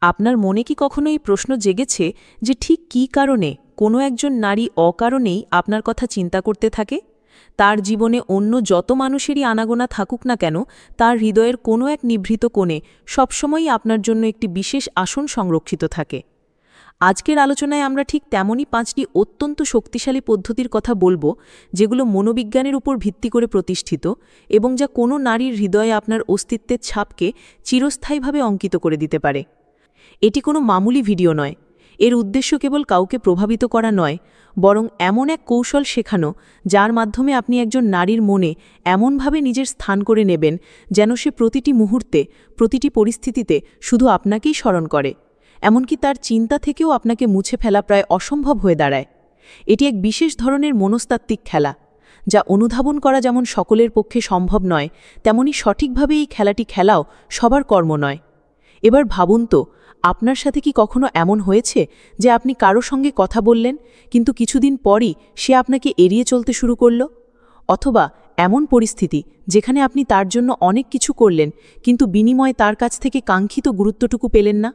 আপনার মনে কি কখনো এই প্রশ্ন জেগেছে যে ঠিক কী কারণে কোনো একজন নারী অকারণেই আপনার কথা চিন্তা করতে থাকে? তার জীবনে অন্য যত মানুষেরই আনাগোনা থাকুক না কেন, তার হৃদয়ের কোনো এক নিভৃত কোণে সবসময়ই আপনার জন্য একটি বিশেষ আসন সংরক্ষিত থাকে। আজকের আলোচনায় আমরা ঠিক তেমনই 5টি অত্যন্ত শক্তিশালী পদ্ধতির কথা বলবো, যেগুলো মনোবিজ্ঞানের উপর ভিত্তি করে প্রতিষ্ঠিত এবং যা কোনো নারীর হৃদয়ে আপনার অস্তিত্বের ছাপকে চিরস্থায়ীভাবে অঙ্কিত করে দিতে পারে। এটি কোনো মামুলি ভিডিও নয়। এর উদ্দেশ্য কেবল কাউকে প্রভাবিত করা নয়, বরং এমন এক কৌশল শেখানো যার মাধ্যমে আপনি একজন নারীর মনে এমনভাবে নিজের স্থান করে নেবেন যেন সে প্রতিটি মুহূর্তে, প্রতিটি পরিস্থিতিতে শুধু আপনাকেই স্মরণ করে, এমনকি তার চিন্তা থেকেও আপনাকে মুছে ফেলা প্রায় অসম্ভব হয়ে দাঁড়ায়। এটি এক বিশেষ ধরনের মনস্তাত্ত্বিক খেলা, যা অনুধাবন করা যেমন সকলের পক্ষে সম্ভব নয়, তেমনি সঠিকভাবে এই খেলাটি খেলাও সবার কর্ম নয়। এবার ভাবুন তো, আপনার সাথে কি কখনো এমন হয়েছে যে আপনি কারো সঙ্গে কথা বললেন, কিন্তু কিছুদিন পরই সে আপনাকে এড়িয়ে চলতে শুরু করল? অথবা এমন পরিস্থিতি যেখানে আপনি তার জন্য অনেক কিছু করলেন, কিন্তু বিনিময়ে তার কাছ থেকে কাঙ্ক্ষিত গুরুত্বটুকু পেলেন না?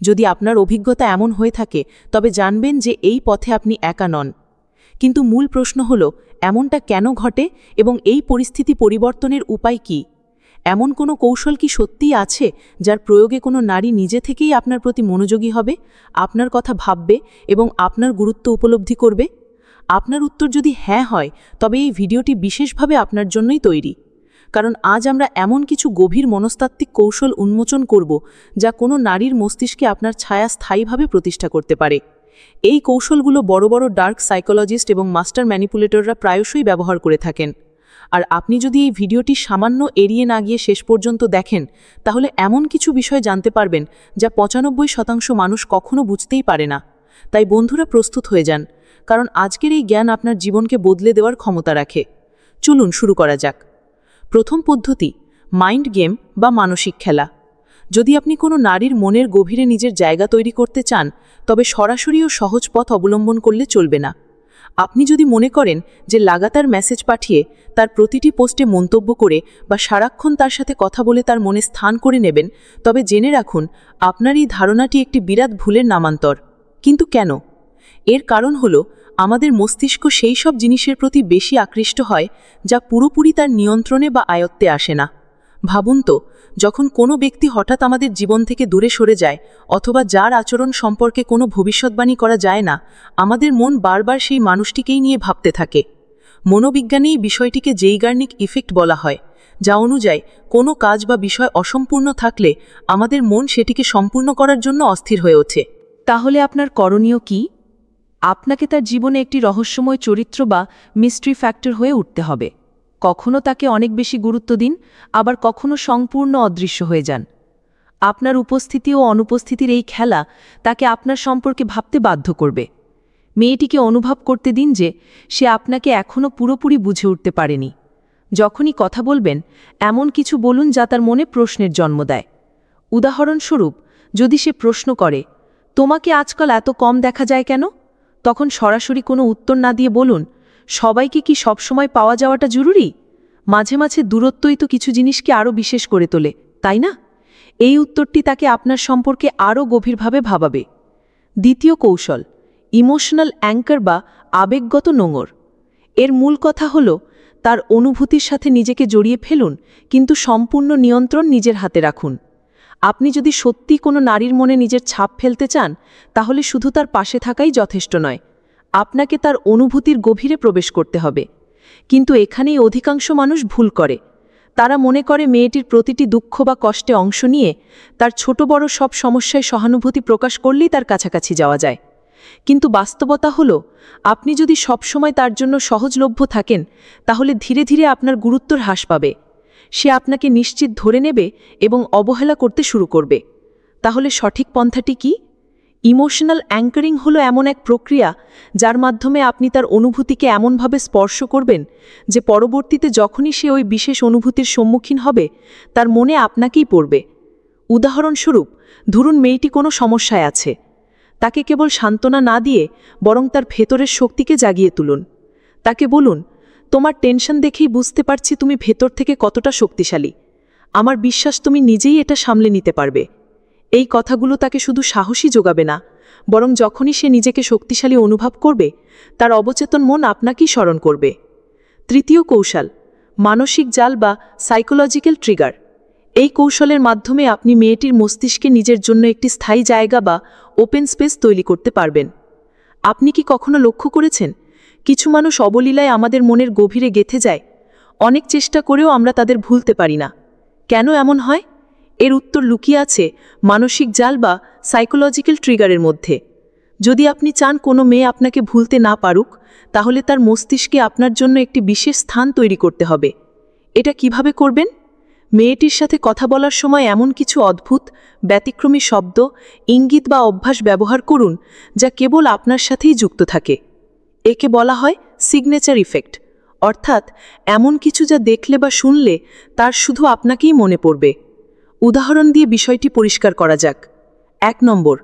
যদি আপনার অভিজ্ঞতা এমন হয়ে থাকে, তবে জানবেন যে এই পথে আপনি একা নন। কিন্তু মূল প্রশ্ন হল, এমনটা কেন ঘটে এবং এই পরিস্থিতি পরিবর্তনের উপায় কি? এমন কোনো কৌশল কি সত্যিই আছে যার প্রয়োগে কোনো নারী নিজে থেকেই আপনার প্রতি মনোযোগী হবে, আপনার কথা ভাববে এবং আপনার গুরুত্ব উপলব্ধি করবে? আপনার উত্তর যদি হ্যাঁ হয়, তবে এই ভিডিওটি বিশেষভাবে আপনার জন্যই তৈরি। কারণ আজ আমরা এমন কিছু গভীর মনস্তাত্ত্বিক কৌশল উন্মোচন করব যা কোনো নারীর মস্তিষ্কে আপনার ছায়া স্থায়ীভাবে প্রতিষ্ঠা করতে পারে। এই কৌশলগুলো বড় বড় ডার্ক সাইকোলজিস্ট এবং মাস্টার ম্যানিপুলেটররা প্রায়শই ব্যবহার করে থাকেন। আর আপনি যদি এই ভিডিওটি সামান্য এড়িয়ে না গিয়ে শেষ পর্যন্ত দেখেন, তাহলে এমন কিছু বিষয় জানতে পারবেন যা 95% মানুষ কখনো বুঝতেই পারে না। তাই বন্ধুরা, প্রস্তুত হয়ে যান, কারণ আজকের এই জ্ঞান আপনার জীবনকে বদলে দেওয়ার ক্ষমতা রাখে। চলুন শুরু করা যাক। প্রথম পদ্ধতি, মাইন্ড গেম বা মানসিক খেলা। যদি আপনি কোনো নারীর মনের গভীরে নিজের জায়গা তৈরি করতে চান, তবে সরাসরি ও সহজ পথ অবলম্বন করলে চলবে না। আপনি যদি মনে করেন যে লাগাতার মেসেজ পাঠিয়ে, তার প্রতিটি পোস্টে মন্তব্য করে বা সারাক্ষণ তার সাথে কথা বলে তার মনে স্থান করে নেবেন, তবে জেনে রাখুন আপনার এই ধারণাটি একটি বিরাট ভুলের নামান্তর। কিন্তু কেন? এর কারণ হল, আমাদের মস্তিষ্ক সেই সব জিনিসের প্রতি বেশি আকৃষ্ট হয় যা পুরোপুরি তার নিয়ন্ত্রণে বা আয়ত্তে আসে না। ভাবুন তো, যখন কোনো ব্যক্তি হঠাৎ আমাদের জীবন থেকে দূরে সরে যায়, অথবা যার আচরণ সম্পর্কে কোনো ভবিষ্যৎবাণী করা যায় না, আমাদের মন বারবার সেই মানুষটিকেই নিয়ে ভাবতে থাকে। মনোবিজ্ঞানে এই বিষয়টিকে জেইগার্নিক ইফেক্ট বলা হয়, যা অনুযায়ী কোনো কাজ বা বিষয় অসম্পূর্ণ থাকলে আমাদের মন সেটিকে সম্পূর্ণ করার জন্য অস্থির হয়ে ওঠে। তাহলে আপনার করণীয় কি? আপনাকে তার জীবনে একটি রহস্যময় চরিত্র বা মিস্ট্রি ফ্যাক্টর হয়ে উঠতে হবে। কখনো তাকে অনেক বেশি গুরুত্ব দিন, আবার কখনো সম্পূর্ণ অদৃশ্য হয়ে যান। আপনার উপস্থিতি ও অনুপস্থিতির এই খেলা তাকে আপনার সম্পর্কে ভাবতে বাধ্য করবে। মেয়েটিকে অনুভব করতে দিন যে সে আপনাকে এখনও পুরোপুরি বুঝে উঠতে পারেনি। যখনই কথা বলবেন, এমন কিছু বলুন যা তার মনে প্রশ্নের জন্ম দেয়। উদাহরণস্বরূপ, যদি সে প্রশ্ন করে, তোমাকে আজকাল এত কম দেখা যায় কেন, তখন সরাসরি কোনো উত্তর না দিয়ে বলুন, সবাইকে কি সবসময় পাওয়া যাওয়াটা জরুরি? মাঝে মাঝে দূরত্বই তো কিছু জিনিসকে আরও বিশেষ করে তোলে, তাই না? এই উত্তরটি তাকে আপনার সম্পর্কে আরও গভীরভাবে ভাবাবে। দ্বিতীয় কৌশল, ইমোশনাল অ্যাঙ্কার বা আবেগগত নোঙর। এর মূল কথা হল, তার অনুভূতির সাথে নিজেকে জড়িয়ে ফেলুন, কিন্তু সম্পূর্ণ নিয়ন্ত্রণ নিজের হাতে রাখুন। আপনি যদি সত্যি কোনো নারীর মনে নিজের ছাপ ফেলতে চান, তাহলে শুধু তার পাশে থাকাই যথেষ্ট নয়, আপনাকে তার অনুভূতির গভীরে প্রবেশ করতে হবে। কিন্তু এখানেই অধিকাংশ মানুষ ভুল করে। তারা মনে করে মেয়েটির প্রতিটি দুঃখ বা কষ্টে অংশ নিয়ে তার ছোট বড় সব সমস্যায় সহানুভূতি প্রকাশ করলেই তার কাছাকাছি যাওয়া যায়। কিন্তু বাস্তবতা হল, আপনি যদি সবসময় তার জন্য সহজলভ্য থাকেন, তাহলে ধীরে ধীরে আপনার গুরুত্বর হ্রাস পাবে। সে আপনাকে নিশ্চিত ধরে নেবে এবং অবহেলা করতে শুরু করবে। তাহলে সঠিক পন্থাটি কি? ইমোশনাল অ্যাঙ্কারিং হলো এমন এক প্রক্রিয়া যার মাধ্যমে আপনি তার অনুভূতিকে এমনভাবে স্পর্শ করবেন যে পরবর্তীতে যখনই সে ওই বিশেষ অনুভূতির সম্মুখীন হবে, তার মনে আপনাকেই পড়বে। উদাহরণস্বরূপ, ধরুন মেয়েটি কোনো সমস্যায় আছে। তাকে কেবল সান্ত্বনা না দিয়ে বরং তার ভেতরের শক্তিকে জাগিয়ে তুলুন। তাকে বলুন, তোমার টেনশন দেখেই বুঝতে পারছি তুমি ভেতর থেকে কতটা শক্তিশালী। আমার বিশ্বাস তুমি নিজেই এটা সামলে নিতে পারবে। এই কথাগুলো তাকে শুধু সাহসী যোগাবে না, বরং যখনই সে নিজেকে শক্তিশালী অনুভব করবে, তার অবচেতন মন আপনাকেই স্মরণ করবে। তৃতীয় কৌশল, মানসিক জাল বা সাইকোলজিক্যাল ট্রিগার। এই কৌশলের মাধ্যমে আপনি মেয়েটির মস্তিষ্কে নিজের জন্য একটি স্থায়ী জায়গা বা ওপেন স্পেস তৈরি করতে পারবেন। আপনি কি কখনো লক্ষ্য করেছেন, কিছু মানুষ অবলীলায় আমাদের মনের গভীরে গেঁথে যায়, অনেক চেষ্টা করেও আমরা তাদের ভুলতে পারি না? কেন এমন হয়? এর উত্তর লুকিয়ে আছে মানসিক জাল বা সাইকোলজিক্যাল ট্রিগারের মধ্যে। যদি আপনি চান কোনো মেয়ে আপনাকে ভুলতে না পারুক, তাহলে তার মস্তিষ্কে আপনার জন্য একটি বিশেষ স্থান তৈরি করতে হবে। এটা কিভাবে করবেন? মেয়েটির সাথে কথা বলার সময় এমন কিছু অদ্ভুত, ব্যতিক্রমী শব্দ, ইঙ্গিত বা অভ্যাস ব্যবহার করুন যা কেবল আপনার সাথেই যুক্ত থাকে। একে বলা হয় সিগনেচার ইফেক্ট, অর্থাৎ এমন কিছু যা দেখলে বা শুনলে তার শুধু আপনাকেই মনে পড়বে। উদাহরণ দিয়ে বিষয়টি পরিষ্কার করা যাক। 1 নম্বর,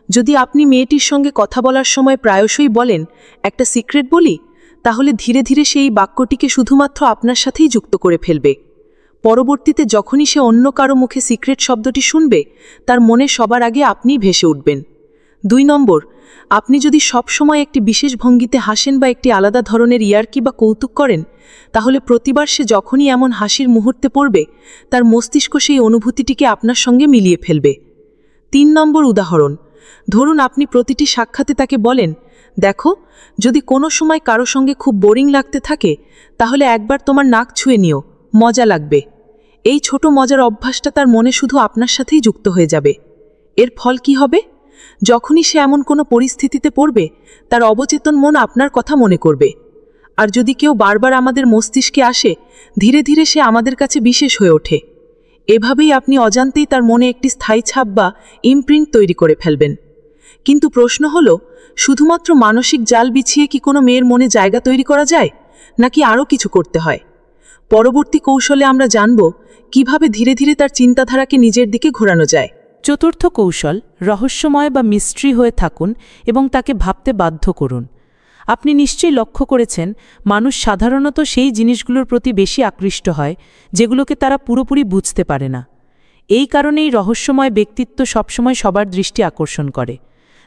যদি আপনি মেয়েটির সঙ্গে কথা বলার সময় প্রায়শই বলেন, একটা সিক্রেট বলি, তাহলে ধীরে ধীরে সেই বাক্যটিকে শুধুমাত্র আপনার সাথেই যুক্ত করে ফেলবে। পরবর্তীতে যখনই সে অন্য কারো মুখে সিক্রেট শব্দটি শুনবে, তার মনে সবার আগে আপনিই ভেসে উঠবেন। 2 নম্বর, আপনি যদি সব সময় একটি বিশেষ ভঙ্গিতে হাসেন বা একটি আলাদা ধরনের ইয়ার্কি বা কৌতুক করেন, তাহলে প্রতিবার সে যখনই এমন হাসির মুহূর্তে পড়বে, তার মস্তিষ্ক সেই অনুভূতিটিকে আপনার সঙ্গে মিলিয়ে ফেলবে। 3 নম্বর উদাহরণ, ধরুন আপনি প্রতিটি সাক্ষাতে তাকে বলেন, দেখো, যদি কোনো সময় কারো সঙ্গে খুব বোরিং লাগতে থাকে, তাহলে একবার তোমার নাক ছুঁয়ে নিও, মজা লাগবে। এই ছোট মজার অভ্যাসটা তার মনে শুধু আপনার সাথেই যুক্ত হয়ে যাবে। এর ফল কি হবে? যখনই সে এমন কোনো পরিস্থিতিতে পড়বে, তার অবচেতন মন আপনার কথা মনে করবে। আর যদি কেউ বারবার আমাদের মস্তিষ্কে আসে, ধীরে ধীরে সে আমাদের কাছে বিশেষ হয়ে ওঠে। এভাবেই আপনি অজান্তেই তার মনে একটি স্থায়ী ছাপ বা ইমপ্রিন্ট তৈরি করে ফেলবেন। কিন্তু প্রশ্ন হলো, শুধুমাত্র মানসিক জাল বিছিয়ে কি কোনো মেয়ের মনে জায়গা তৈরি করা যায়, নাকি আরও কিছু করতে হয়? পরবর্তী কৌশলে আমরা জানব কিভাবে ধীরে ধীরে তার চিন্তাধারাকে নিজের দিকে ঘোরানো যায়। চতুর্থ কৌশল, রহস্যময় বা মিস্ট্রি হয়ে থাকুন এবং তাকে ভাবতে বাধ্য করুন। আপনি নিশ্চয়ই লক্ষ্য করেছেন, মানুষ সাধারণত সেই জিনিসগুলোর প্রতি বেশি আকৃষ্ট হয় যেগুলোকে তারা পুরোপুরি বুঝতে পারে না। এই কারণেই রহস্যময় ব্যক্তিত্ব সবসময় সবার দৃষ্টি আকর্ষণ করে।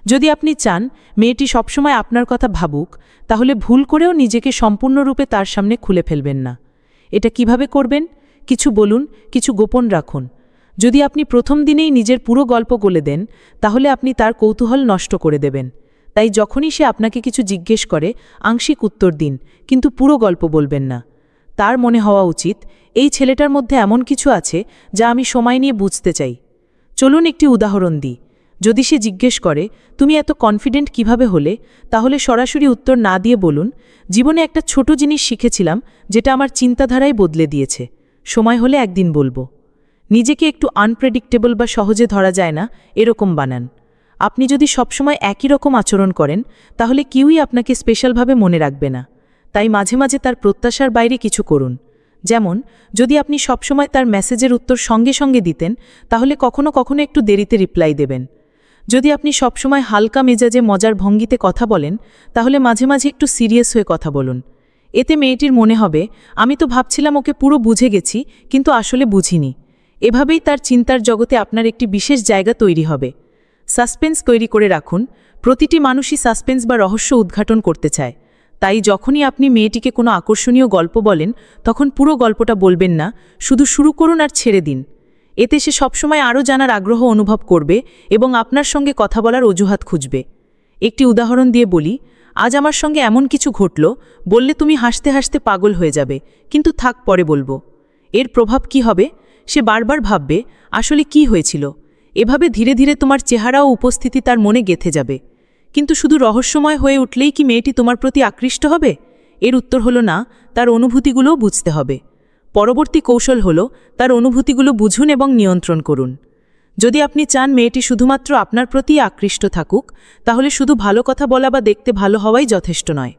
যদি আপনি চান মেয়েটি সবসময় আপনার কথা ভাবুক, তাহলে ভুল করেও নিজেকে সম্পূর্ণরূপে তার সামনে খুলে ফেলবেন না। এটা কিভাবে করবেন? কিছু বলুন, কিছু গোপন রাখুন। যদি আপনি প্রথম দিনেই নিজের পুরো গল্প বলে দেন, তাহলে আপনি তার কৌতূহল নষ্ট করে দেবেন। তাই যখনই সে আপনাকে কিছু জিজ্ঞেস করে, আংশিক উত্তর দিন, কিন্তু পুরো গল্প বলবেন না। তার মনে হওয়া উচিত, এই ছেলেটার মধ্যে এমন কিছু আছে যা আমি সময় নিয়ে বুঝতে চাই। চলুন একটি উদাহরণ দিই। যদি সে জিজ্ঞেস করে, তুমি এত কনফিডেন্ট কিভাবে হলে, তাহলে সরাসরি উত্তর না দিয়ে বলুন, জীবনে একটা ছোট জিনিস শিখেছিলাম যেটা আমার চিন্তাধারাই বদলে দিয়েছে। সময় হলে একদিন বলবো। নিজেকে একটু আনপ্রেডিক্টেবল বা সহজে ধরা যায় না এরকম বানান। আপনি যদি সবসময় একই রকম আচরণ করেন, তাহলে কেউই আপনাকে স্পেশালভাবে মনে রাখবে না। তাই মাঝে মাঝে তার প্রত্যাশার বাইরে কিছু করুন। যেমন, যদি আপনি সবসময় তার মেসেজের উত্তর সঙ্গে সঙ্গে দিতেন, তাহলে কখনো কখনো একটু দেরিতে রিপ্লাই দেবেন। যদি আপনি সবসময় হালকা মেজাজে মজার ভঙ্গিতে কথা বলেন, তাহলে মাঝে মাঝে একটু সিরিয়াস হয়ে কথা বলুন। এতে মেয়েটির মনে হবে, আমি তো ভাবছিলাম ওকে পুরো বুঝে গেছি, কিন্তু আসলে বুঝিনি। এভাবেই তার চিন্তার জগতে আপনার একটি বিশেষ জায়গা তৈরি হবে। সাসপেন্স তৈরি করে রাখুন। প্রতিটি মানুষই সাসপেন্স বা রহস্য উদ্ঘাটন করতে চায়। তাই যখনই আপনি মেয়েটিকে কোনো আকর্ষণীয় গল্প বলেন, তখন পুরো গল্পটা বলবেন না, শুধু শুরু করুন আর ছেড়ে দিন। এতে সে সবসময় আরও জানার আগ্রহ অনুভব করবে এবং আপনার সঙ্গে কথা বলার অজুহাত খুঁজবে। একটি উদাহরণ দিয়ে বলি, আজ আমার সঙ্গে এমন কিছু ঘটল, বললে তুমি হাসতে হাসতে পাগল হয়ে যাবে, কিন্তু থাক, পরে বলবো। এর প্রভাব কি হবে? সে বারবার ভাববে, আসলে কি হয়েছিল। এভাবে ধীরে ধীরে তোমার চেহারা ও উপস্থিতি তার মনে গেঁথে যাবে। কিন্তু শুধু রহস্যময় হয়ে উঠলেই কি মেয়েটি তোমার প্রতি আকৃষ্ট হবে? এর উত্তর হলো না, তার অনুভূতিগুলোও বুঝতে হবে। পরবর্তী কৌশল হলো, তার অনুভূতিগুলো বুঝুন এবং নিয়ন্ত্রণ করুন। যদি আপনি চান মেয়েটি শুধুমাত্র আপনার প্রতি আকৃষ্ট থাকুক, তাহলে শুধু ভালো কথা বলা বা দেখতে ভালো হওয়াই যথেষ্ট নয়।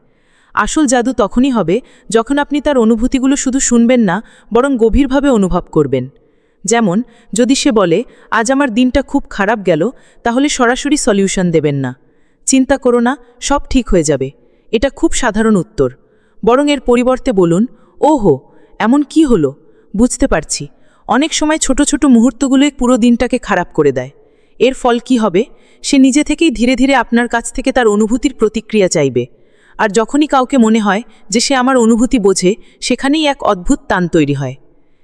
আসল জাদু তখনই হবে যখন আপনি তার অনুভূতিগুলো শুধু শুনবেন না, বরং গভীরভাবে অনুভব করবেন। যেমন, যদি সে বলে, আজ আমার দিনটা খুব খারাপ গেল, তাহলে সরাসরি সলিউশন দেবেন না। চিন্তা করো না, সব ঠিক হয়ে যাবে। এটা খুব সাধারণ উত্তর। বরং এর পরিবর্তে বলুন, ওহো, এমন কি হলো? বুঝতে পারছি। অনেক সময় ছোট ছোট মুহূর্তগুলোই পুরো দিনটাকে খারাপ করে দেয়। এর ফল কি হবে? সে নিজে থেকেই ধীরে ধীরে আপনার কাছ থেকে তার অনুভূতির প্রতিক্রিয়া চাইবে। আর যখনই কাউকে মনে হয় যে সে আমার অনুভূতি বোঝে, সেখানেই এক অদ্ভুত টান তৈরি হয়।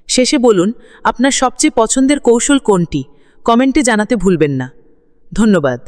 শেষে বলুন, আপনার সবচেয়ে পছন্দের কৌশল কোনটি? কমেন্টে জানাতে ভুলবেন না। ধন্যবাদ।